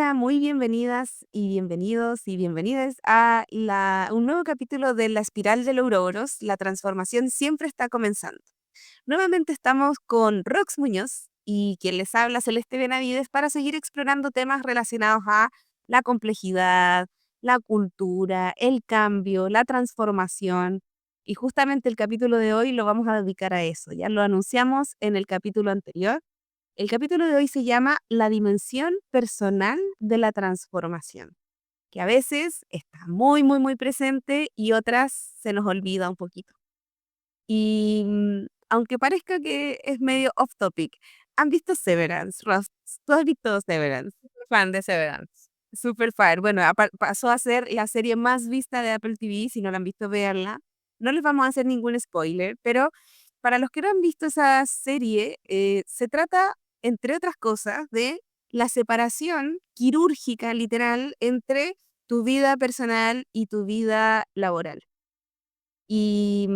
Hola, muy bienvenidas y bienvenidos y bienvenidas a un nuevo capítulo de La Espiral del Ouroboros. La transformación siempre está comenzando. Nuevamente estamos con Rox Muñoz y quien les habla, Celeste Benavides, para seguir explorando temas relacionados a la complejidad, la cultura, el cambio, la transformación. Y justamente el capítulo de hoy lo vamos a dedicar a eso. Ya lo anunciamos en el capítulo anterior. El capítulo de hoy se llama La dimensión personal de la transformación, que a veces está muy, muy, muy presente y otras se nos olvida un poquito. Y aunque parezca que es medio off topic, ¿han visto Severance? Ross, ¿tú has visto Severance? Fan de Severance. Super fan. Bueno, pasó a ser la serie más vista de Apple TV. Si no la han visto, véanla. No les vamos a hacer ningún spoiler, pero para los que no han visto esa serie, se trata, entre otras cosas, de la separación quirúrgica, literal, entre tu vida personal y tu vida laboral. Y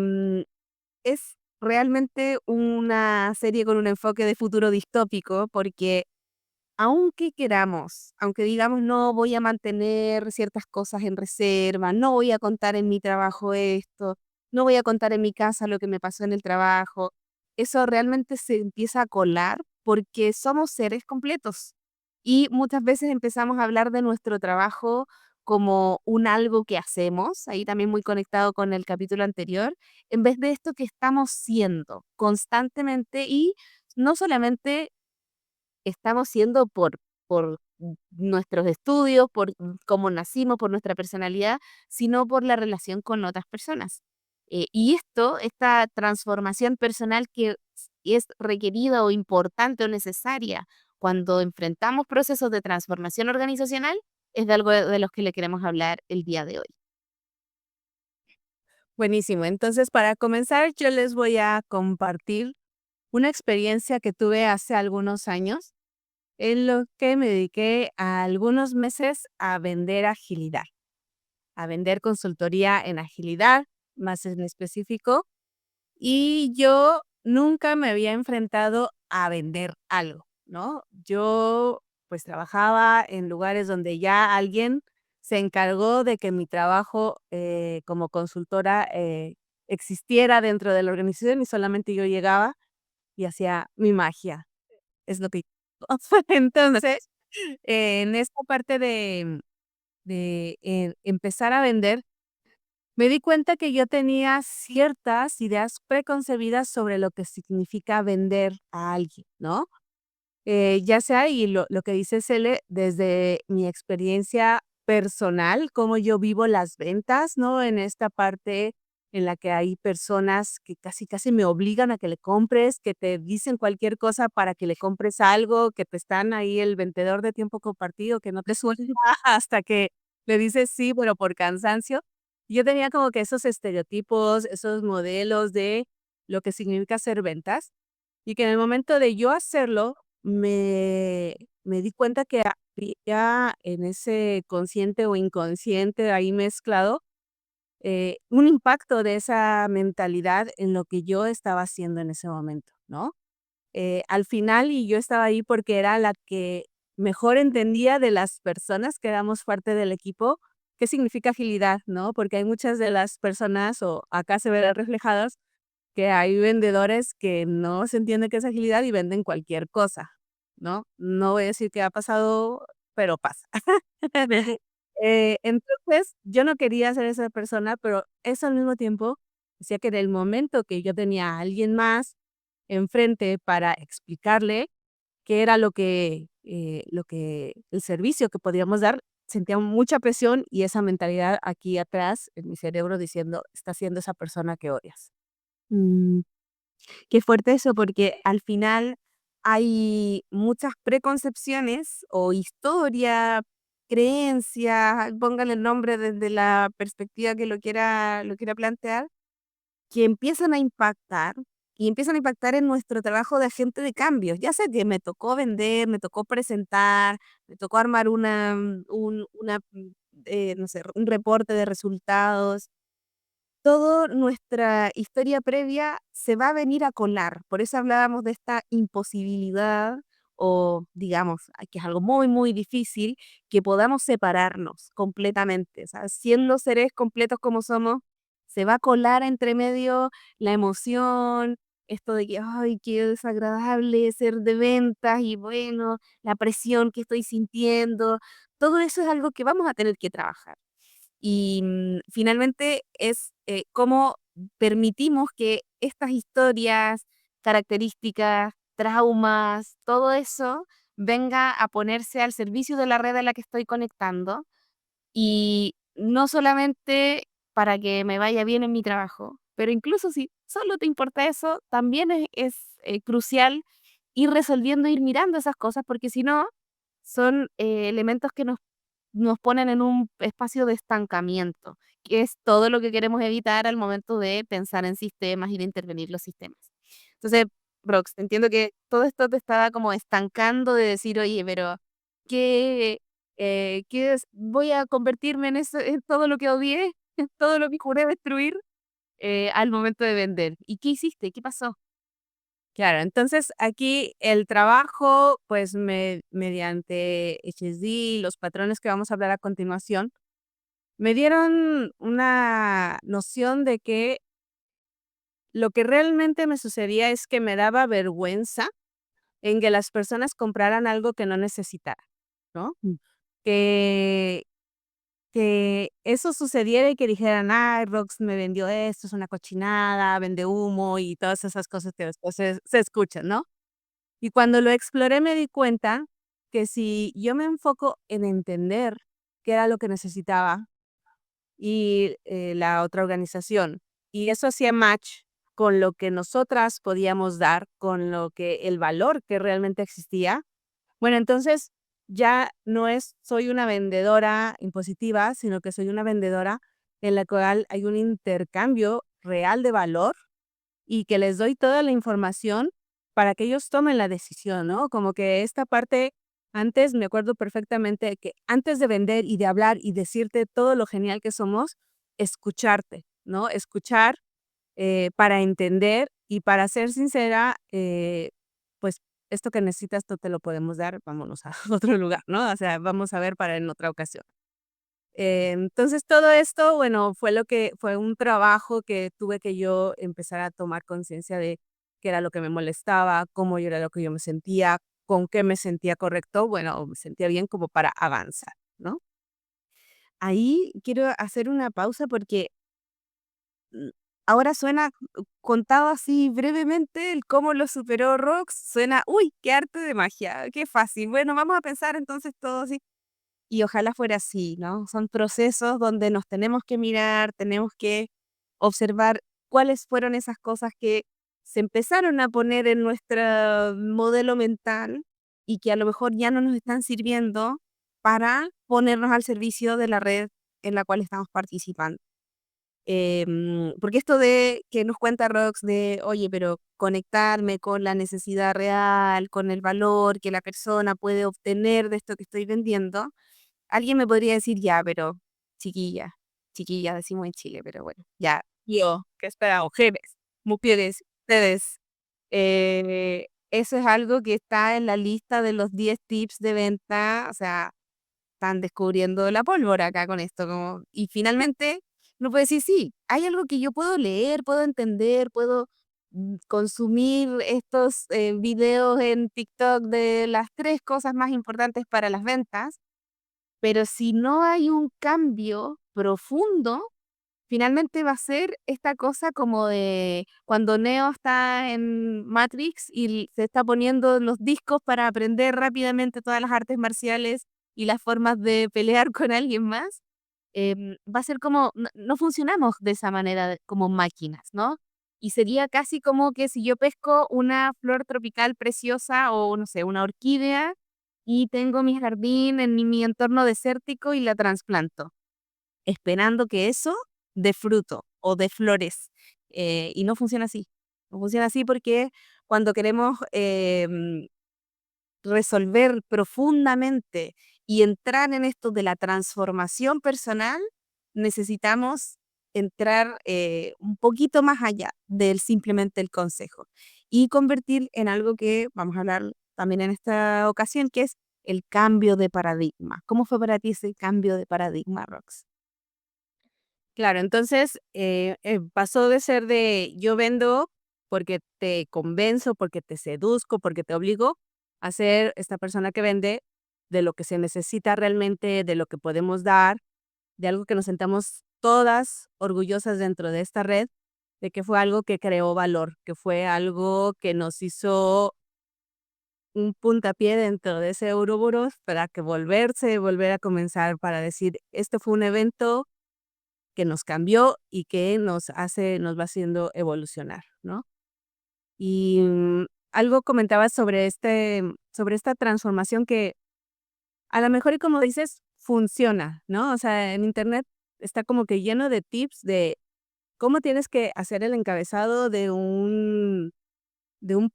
es realmente una serie con un enfoque de futuro distópico porque aunque queramos, aunque digamos no voy a mantener ciertas cosas en reserva, no voy a contar en mi trabajo esto, no voy a contar en mi casa lo que me pasó en el trabajo, eso realmente se empieza a colar porque somos seres completos y muchas veces empezamos a hablar de nuestro trabajo como un algo que hacemos, ahí también muy conectado con el capítulo anterior, en vez de esto que estamos siendo constantemente y no solamente estamos siendo por nuestros estudios, por cómo nacimos, por nuestra personalidad, sino por la relación con otras personas. Y esta transformación personal que es requerida o importante o necesaria cuando enfrentamos procesos de transformación organizacional, es de algo de los que le queremos hablar el día de hoy. Buenísimo. Entonces, para comenzar, yo les voy a compartir una experiencia que tuve hace algunos años en lo que me dediqué a algunos meses a vender agilidad, a vender consultoría en agilidad, más en específico. Y yo nunca me había enfrentado a vender algo, ¿no? Yo pues trabajaba en lugares donde ya alguien se encargó de que mi trabajo como consultora existiera dentro de la organización y solamente yo llegaba y hacía mi magia, es lo que entonces, en esta parte de empezar a vender, me di cuenta que yo tenía ciertas ideas preconcebidas sobre lo que significa vender a alguien, ¿no? Ya sea, y lo que dice Cele, desde mi experiencia personal, cómo yo vivo las ventas, ¿no? En esta parte en la que hay personas que casi, casi me obligan a que le compres, que te dicen cualquier cosa para que le compres algo, que te están ahí el vendedor de tiempo compartido, que no te suelta hasta que le dices sí, pero por cansancio. Yo tenía como que esos estereotipos, esos modelos de lo que significa hacer ventas y que en el momento de yo hacerlo, me di cuenta que había en ese consciente o inconsciente ahí mezclado, un impacto de esa mentalidad en lo que yo estaba haciendo en ese momento, ¿no? Al final, y yo estaba ahí porque era la que mejor entendía de las personas que éramos parte del equipo, qué significa agilidad, ¿no? Porque hay muchas de las personas, o acá se verán reflejadas, que hay vendedores que no se entiende qué es agilidad y venden cualquier cosa, ¿no? No voy a decir que ha pasado, pero pasa. Entonces, yo no quería ser esa persona, pero eso al mismo tiempo decía que en el momento que yo tenía a alguien más enfrente para explicarle qué era lo que el servicio que podíamos dar, sentía mucha presión y esa mentalidad aquí atrás en mi cerebro diciendo: "Está siendo esa persona que odias". Mm, Qué fuerte eso, porque al final hay muchas preconcepciones o historia, creencias, póngale el nombre desde la perspectiva que lo quiera plantear, que empiezan a impactar y empiezan a impactar en nuestro trabajo de agente de cambios. Ya sé que me tocó vender, me tocó presentar, me tocó armar no sé, un reporte de resultados, toda nuestra historia previa se va a venir a colar. Por eso hablábamos de esta imposibilidad o digamos, que es algo muy, muy difícil, que podamos separarnos completamente. O sea, siendo seres completos como somos, se va a colar entre medio la emoción, esto de que, ay, qué desagradable ser de ventas y bueno, la presión que estoy sintiendo, todo eso es algo que vamos a tener que trabajar. Y finalmente es cómo permitimos que estas historias, características, traumas, todo eso venga a ponerse al servicio de la red a la que estoy conectando y no solamente para que me vaya bien en mi trabajo, pero incluso si solo te importa eso, también es crucial ir resolviendo, ir mirando esas cosas, porque si no, son elementos que nos ponen en un espacio de estancamiento, que es todo lo que queremos evitar al momento de pensar en sistemas y de intervenir los sistemas. Entonces, Rox, entiendo que todo esto te estaba como estancando de decir, oye, pero ¿qué, voy a convertirme en eso, en todo lo que odié, en todo lo que juré destruir al momento de vender? ¿Y qué hiciste? ¿Qué pasó? Claro, entonces aquí el trabajo, pues mediante HSD, los patrones que vamos a hablar a continuación, me dieron una noción de que lo que realmente me sucedía es que me daba vergüenza en que las personas compraran algo que no necesitaran, ¿no? Que que eso sucediera y que dijeran: "Ay, Rox me vendió esto, es una cochinada, vende humo", y todas esas cosas que después se escuchan, ¿no? Y cuando lo exploré me di cuenta que si yo me enfoco en entender qué era lo que necesitaba y, la otra organización, y eso hacía match con lo que nosotras podíamos dar, con lo que el valor que realmente existía, bueno, entonces ya no es soy una vendedora impositiva, sino que soy una vendedora en la cual hay un intercambio real de valor y que les doy toda la información para que ellos tomen la decisión, ¿no? Como que esta parte, antes me acuerdo perfectamente de que antes de vender y de hablar y decirte todo lo genial que somos, escucharte, ¿no? Escuchar para entender y para ser sincera, pues esto que necesitas no te lo podemos dar, vámonos a otro lugar, ¿no? O sea, vamos a ver para en otra ocasión. Entonces, todo esto, bueno, fue un trabajo que tuve que yo empezar a tomar conciencia de qué era lo que me molestaba, cómo yo era lo que yo me sentía, con qué me sentía correcto, bueno, me sentía bien como para avanzar, ¿no? Ahí quiero hacer una pausa porque mm, ahora suena, contado así brevemente, el cómo lo superó Rox, suena, uy, qué arte de magia, qué fácil. Bueno, vamos a pensar entonces todo así. Y ojalá fuera así, ¿no? Son procesos donde nos tenemos que mirar, tenemos que observar cuáles fueron esas cosas que se empezaron a poner en nuestro modelo mental y que a lo mejor ya no nos están sirviendo para ponernos al servicio de la red en la cual estamos participando. Porque esto de que nos cuenta Rox de, oye, pero conectarme con la necesidad real, con el valor que la persona puede obtener de esto que estoy vendiendo, alguien me podría decir, ya, pero chiquilla, chiquilla, decimos en Chile, pero bueno, ya, yo, ¿qué espera? Mujeres, mujeres, ustedes, eso es algo que está en la lista de los 10 tips de venta, o sea, están descubriendo la pólvora acá con esto, como, y finalmente uno puede decir, sí, hay algo que yo puedo leer, puedo entender, puedo consumir estos videos en TikTok de las 3 cosas más importantes para las ventas, pero si no hay un cambio profundo, finalmente va a ser esta cosa como de cuando Neo está en Matrix y se está poniendo los discos para aprender rápidamente todas las artes marciales y las formas de pelear con alguien más, va a ser como, no funcionamos de esa manera como máquinas, ¿no? Y sería casi como que si yo pesco una flor tropical preciosa o, no sé, una orquídea y tengo mi jardín en mi entorno desértico y la trasplanto esperando que eso dé fruto o dé flores, y no funciona así. No funciona así porque cuando queremos, resolver profundamente y entrar en esto de la transformación personal, necesitamos entrar, un poquito más allá del simplemente el consejo y convertir en algo que vamos a hablar también en esta ocasión, que es el cambio de paradigma. ¿Cómo fue para ti ese cambio de paradigma, Rox? Claro, entonces, pasó de ser de yo vendo porque te convenzo, porque te seduzco, porque te obligo, a ser esta persona que vende de lo que se necesita realmente, de lo que podemos dar, de algo que nos sentamos todas orgullosas dentro de esta red, de que fue algo que creó valor, que fue algo que nos hizo un puntapié dentro de ese Ouroboros para que volver a comenzar, para decir, este fue un evento que nos cambió y que nos va haciendo evolucionar, ¿no? Y, algo comentabas sobre esta transformación que a lo mejor, y como dices, funciona, ¿no? O sea, en Internet está como que lleno de tips de cómo tienes que hacer el encabezado de un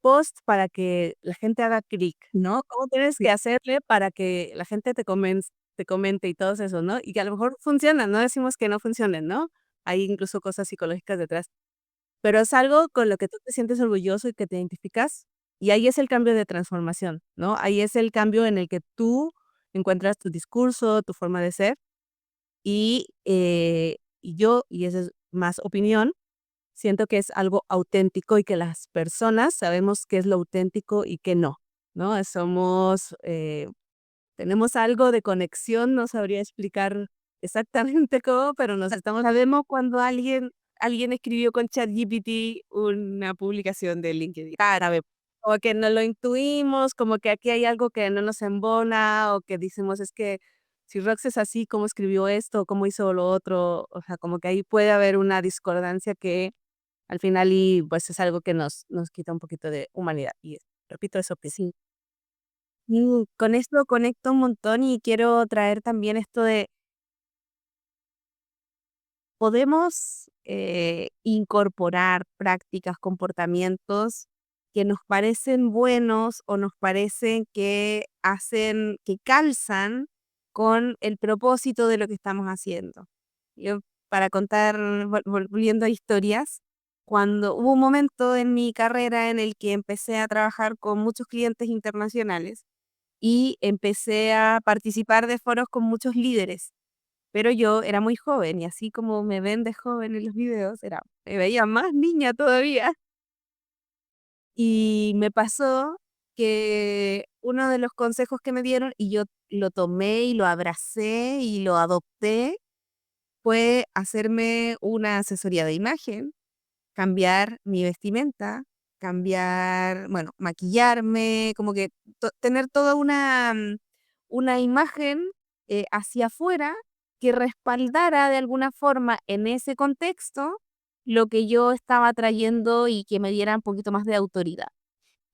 post para que la gente haga clic, ¿no? Cómo tienes Sí. que hacerle para que la gente te comente y todos esos, ¿no? Y que a lo mejor funcionan, no decimos que no funcionen, ¿no? Hay incluso cosas psicológicas detrás, pero es algo con lo que tú te sientes orgulloso y que te identificas, y ahí es el cambio de transformación, ¿no? Ahí es el cambio en el que tú encuentras tu discurso, tu forma de ser, y esa es más opinión, siento que es algo auténtico y que las personas sabemos qué es lo auténtico y qué no, ¿no? Tenemos algo de conexión, no sabría explicar exactamente cómo, pero nos estamos Sabemos cuando alguien escribió con ChatGPT una publicación de LinkedIn. sabemos, como que no lo intuimos, como que aquí hay algo que no nos embona, o que decimos: "Es que si Rox es así, ¿cómo escribió esto? ¿Cómo hizo lo otro?". O sea, como que ahí puede haber una discordancia que al final pues, es algo que nos quita un poquito de humanidad. Y repito, eso pienso. Sí. Con esto conecto un montón y quiero traer también esto de podemos incorporar prácticas, comportamientos que nos parecen buenos o nos parecen que hacen, que calzan con el propósito de lo que estamos haciendo. Yo, para contar, volviendo a historias, cuando hubo un momento en mi carrera en el que empecé a trabajar con muchos clientes internacionales y empecé a participar de foros con muchos líderes. Pero yo era muy joven y así como me ven de joven en los videos, me veía más niña todavía. Y me pasó que uno de los consejos que me dieron, y yo lo tomé y lo abracé y lo adopté, fue hacerme una asesoría de imagen, cambiar mi vestimenta, cambiar, bueno, maquillarme, como que tener toda una imagen hacia afuera que respaldara de alguna forma en ese contexto lo que yo estaba trayendo y que me diera un poquito más de autoridad,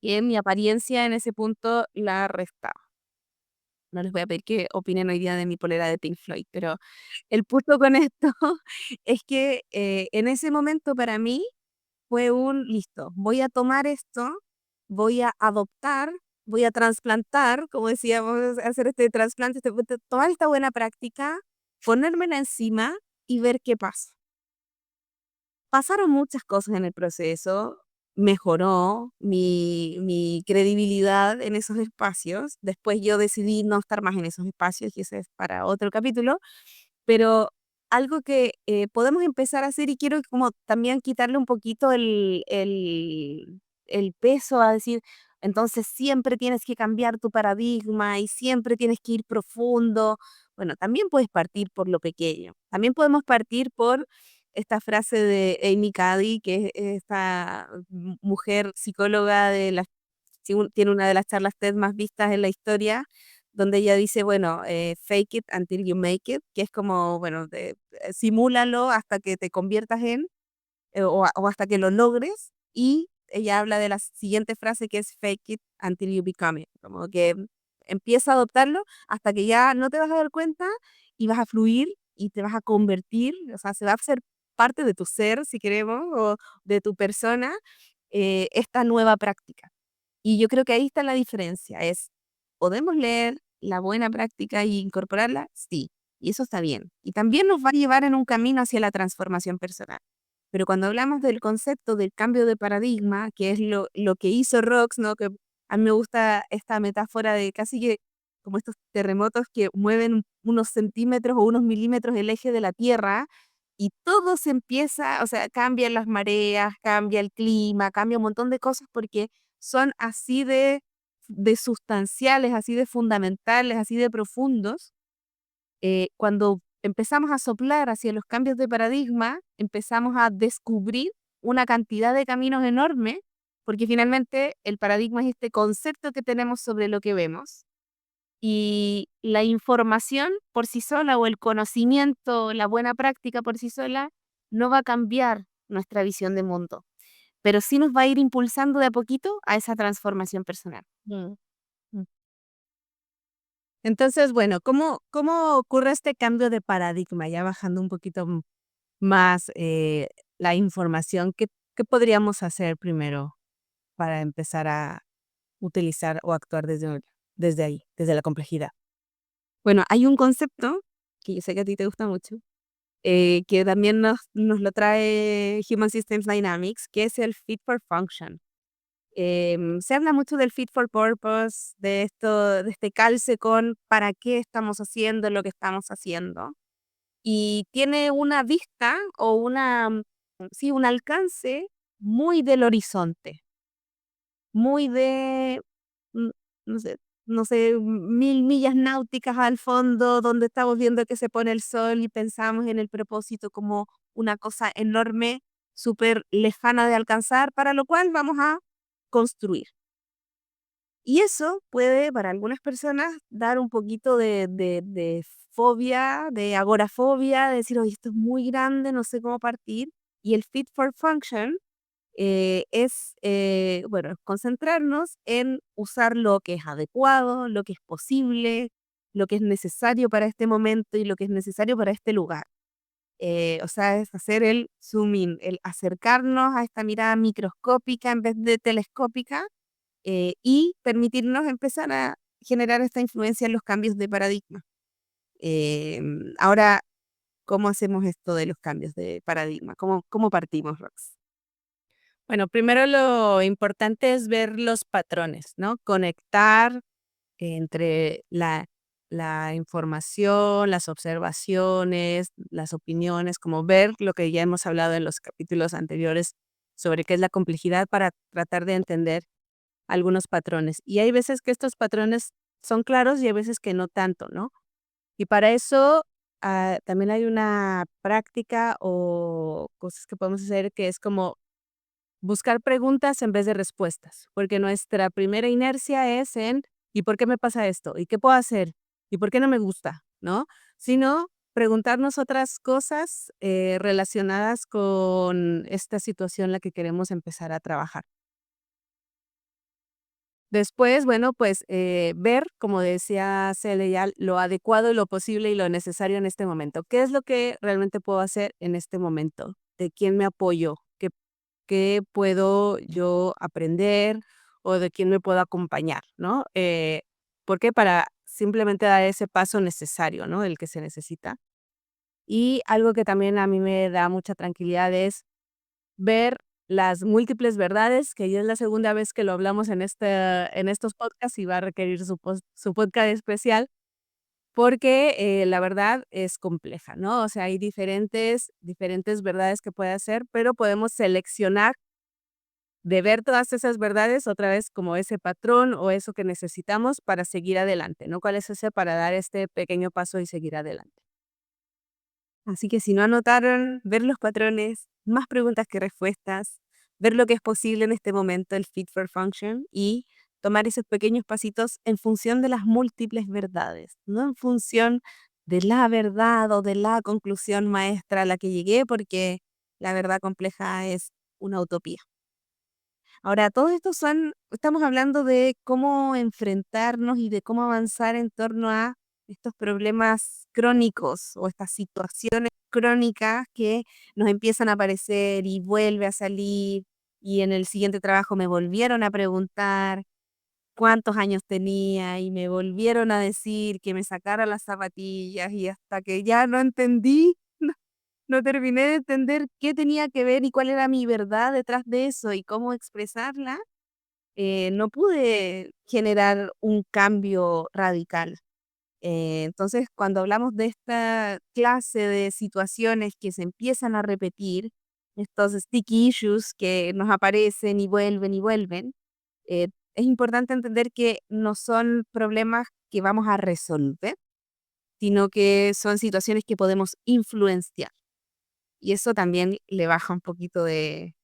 que mi apariencia en ese punto la restaba. No les voy a pedir que opinen hoy día de mi polera de Pink Floyd, pero el punto con esto es que en ese momento para mí fue listo, voy a tomar esto, voy a adoptar, voy a trasplantar, como decíamos, hacer este trasplante, tomar esta buena práctica, ponérmela encima y ver qué pasa. Pasaron muchas cosas en el proceso, mejoró mi credibilidad en esos espacios. Después yo decidí no estar más en esos espacios y ese es para otro capítulo, pero algo que podemos empezar a hacer y quiero como también quitarle un poquito el peso a decir, entonces siempre tienes que cambiar tu paradigma y siempre tienes que ir profundo. Bueno, también puedes partir por lo pequeño. También podemos partir por esta frase de Amy Cuddy, que es esta mujer psicóloga tiene una de las charlas TED más vistas en la historia, donde ella dice, bueno, fake it until you make it, que es como, bueno, simúlalo hasta que te conviertas en, o hasta que lo logres, y ella habla de la siguiente frase que es fake it until you become it, como que empieza a adoptarlo hasta que ya no te vas a dar cuenta y vas a fluir y te vas a convertir, o sea, se va a hacer parte de tu ser, si queremos, o de tu persona, esta nueva práctica. Y yo creo que ahí está la diferencia, ¿podemos leer la buena práctica y incorporarla? Sí, y eso está bien. Y también nos va a llevar en un camino hacia la transformación personal. Pero cuando hablamos del concepto del cambio de paradigma, que es lo que hizo Rox, ¿no? Que A mí me gusta esta metáfora de casi que como estos terremotos que mueven unos centímetros o unos milímetros el eje de la Tierra y todo se empieza, o sea, cambian las mareas, cambia el clima, cambia un montón de cosas porque son así de sustanciales, así de fundamentales, así de profundos. Cuando empezamos a soplar hacia los cambios de paradigma, empezamos a descubrir una cantidad de caminos enormes, porque finalmente el paradigma es este concepto que tenemos sobre lo que vemos. Y la información por sí sola o el conocimiento, la buena práctica por sí sola, no va a cambiar nuestra visión de mundo, pero sí nos va a ir impulsando de a poquito a esa transformación personal. Mm, mm. Entonces, bueno, ¿cómo ocurre este cambio de paradigma? Ya bajando un poquito más la información, ¿qué podríamos hacer primero para empezar a utilizar o actuar desde ahí, desde la complejidad? Bueno, hay un concepto que yo sé que a ti te gusta mucho, que también nos lo trae Human Systems Dynamics, que es el Fit for Function. Se habla mucho del Fit for Purpose, de esto, de este calce con para qué estamos haciendo lo que estamos haciendo. Y tiene una vista o sí, un alcance muy del horizonte, muy de, mm, no sé, no sé, 1000 millas náuticas al fondo, donde estamos viendo que se pone el sol y pensamos en el propósito como una cosa enorme, súper lejana de alcanzar, para lo cual vamos a construir. Y eso puede, para algunas personas, dar un poquito de fobia, de agorafobia, de decir, oye, esto es muy grande, no sé cómo partir. Y el Fit for Function bueno, concentrarnos en usar lo que es adecuado, lo que es posible, lo que es necesario para este momento y lo que es necesario para este lugar. O sea, es hacer el zoom in, el acercarnos a esta mirada microscópica en vez de telescópica, y permitirnos empezar a generar esta influencia en los cambios de paradigma. Ahora, ¿cómo hacemos esto de los cambios de paradigma? ¿Cómo partimos, Rox? Bueno, primero lo importante es ver los patrones, ¿no? Conectar entre la información, las observaciones, las opiniones, como ver lo que ya hemos hablado en los capítulos anteriores sobre qué es la complejidad para tratar de entender algunos patrones. Y hay veces que estos patrones son claros y hay veces que no tanto, ¿no? Y para eso también hay una práctica o cosas que podemos hacer que es como buscar preguntas en vez de respuestas, porque nuestra primera inercia es en ¿y por qué me pasa esto? ¿Y qué puedo hacer? ¿Y por qué no me gusta? ¿No? Sino preguntarnos otras cosas relacionadas con esta situación en la que queremos empezar a trabajar. Después, bueno, pues ver, como decía Cele ya, lo adecuado y lo posible y lo necesario en este momento. ¿Qué es lo que realmente puedo hacer en este momento? ¿De quién me apoyo? ¿Qué puedo yo aprender o de quién me puedo acompañar, ¿no? ¿Por qué? Para simplemente dar ese paso necesario, ¿no? El que se necesita. Y algo que también a mí me da mucha tranquilidad es ver las múltiples verdades, que ya es la segunda vez que lo hablamos en estos podcasts y va a requerir su podcast especial, porque la verdad es compleja, ¿no? O sea, hay diferentes verdades que puede hacer, pero podemos seleccionar de ver todas esas verdades otra vez como ese patrón o eso que necesitamos para seguir adelante, ¿no? ¿Cuál es ese para dar este pequeño paso y seguir adelante? Así que si no anotaron, ver los patrones, más preguntas que respuestas, ver lo que es posible en este momento, el Fit for Function, y tomar esos pequeños pasitos en función de las múltiples verdades, no en función de la verdad o de la conclusión maestra a la que llegué, porque la verdad compleja es una utopía. Ahora, todo esto estamos hablando de cómo enfrentarnos y de cómo avanzar en torno a estos problemas crónicos o estas situaciones crónicas que nos empiezan a aparecer y vuelve a salir. Y en el siguiente trabajo me volvieron a preguntar cuántos años tenía y me volvieron a decir que me sacara las zapatillas y hasta que ya no entendí, no terminé de entender qué tenía que ver y cuál era mi verdad detrás de eso y cómo expresarla. no pude generar un cambio radical. Entonces, cuando hablamos de esta clase de situaciones que se empiezan a repetir, estos sticky issues que nos aparecen y vuelven, es importante entender que no son problemas que vamos a resolver, sino que son situaciones que podemos influenciar. Y eso también le baja un poquito de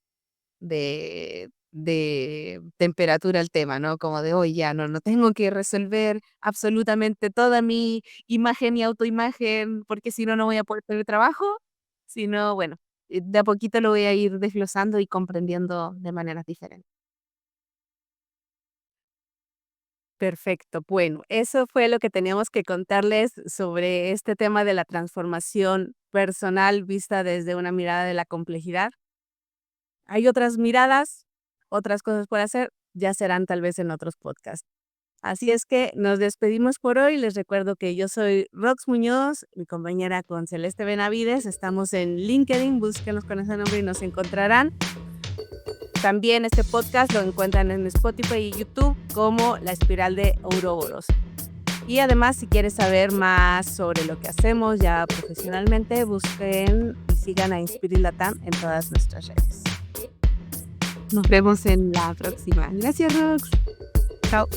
temperatura al tema, ¿no? Como de, hoy ya no tengo que resolver absolutamente toda mi imagen y autoimagen, porque si no, no voy a poder tener trabajo, sino, bueno, de a poquito lo voy a ir desglosando y comprendiendo de maneras diferentes. Perfecto. Bueno, eso fue lo que teníamos que contarles sobre este tema de la transformación personal vista desde una mirada de la complejidad. Hay otras miradas, otras cosas por hacer, ya serán tal vez en otros podcasts. Así es que nos despedimos por hoy. Les recuerdo que yo soy Rox Muñoz, mi compañera con Celeste Benavides. Estamos en LinkedIn, búsquenos con ese nombre y nos encontrarán. También este podcast lo encuentran en Spotify y YouTube como La Espiral de Ouroboros. Y además, si quieres saber más sobre lo que hacemos ya profesionalmente, busquen y sigan a Inspiril Latam en todas nuestras redes. Nos vemos en la próxima. Gracias, Rox. Chao.